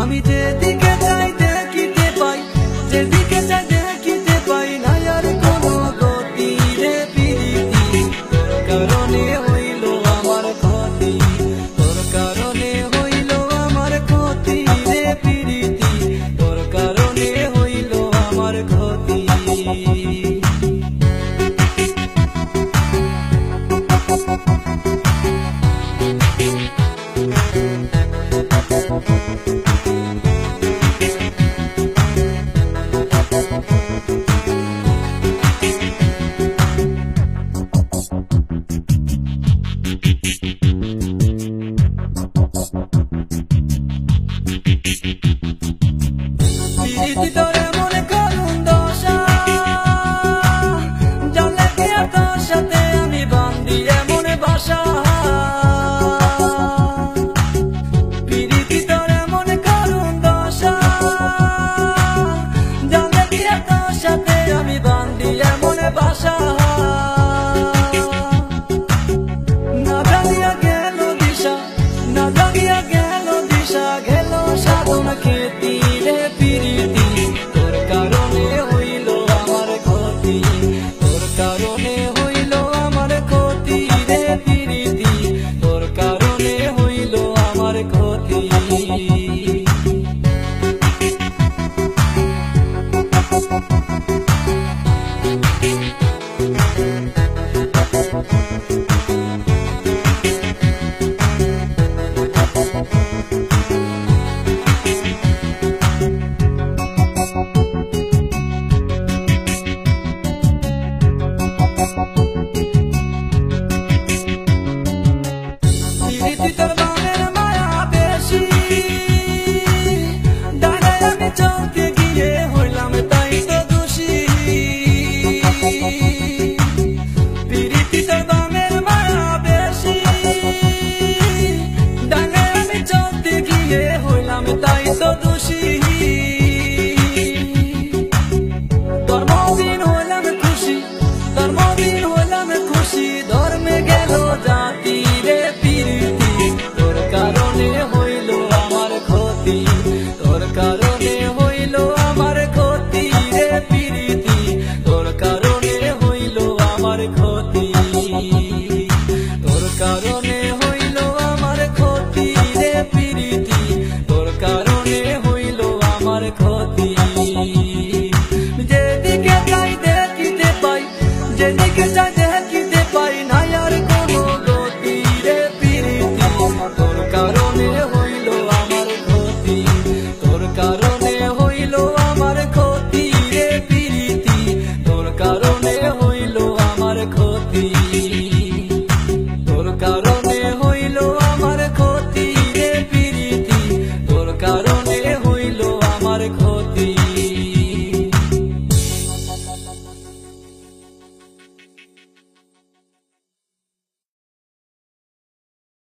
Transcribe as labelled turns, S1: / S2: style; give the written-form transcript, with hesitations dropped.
S1: আমি যেদিকে চাই দেখিতে পাই, যেদিকে চাই দেখিতে পাই না আর কোনো গতি রে প্রীতি। তোর কারণে হইল আমার ক্ষতি, তোর কারণে হইল আমার ক্ষতি রে প্রীতি। তোর কারণে হইল আমার ক্ষতি। প্রীতি তোর মনে করুন দশা, জানলে কি আর তোর সাথে আমি বান্ধি এমন বাসা। প্রীতি তোর মনে করুন দশা, জানলে কি আর তোর সাথে আমি বান্ধি এমন বাসা। না জানিয়া গেল দিশা, না জানিয়া গেল দিশা, গেল সাধন খেতি রে প্রীতি। তোর কারণে হইল আমার ক্ষতি, তোর কারণে হইল আমার ক্ষতি রে প্রীতি। তোর কারণে হইল আমার ক্ষতি। প্রীতি তোর বামের মায়া বেশি, ডানায় আমি চলতে গিয়ে হইলাম তাই তো দোষী। প্রীতি তোর বামের মায়া বেশি, ডানায় আমি চলতে গিয়ে হইলাম তাই তো দোষী। ধর্মদিন হইলাম খুশি, ধর্মদিন হইলাম খুশি, ধর্মে গেল জাতি রে প্রীতি। তোর কারণে হইল আমার ক্ষতি, তোর কারণে হইল আমার ক্ষতি রে প্রীতি। তোর কারণে হইল আমার ক্ষতি, তোর কারণে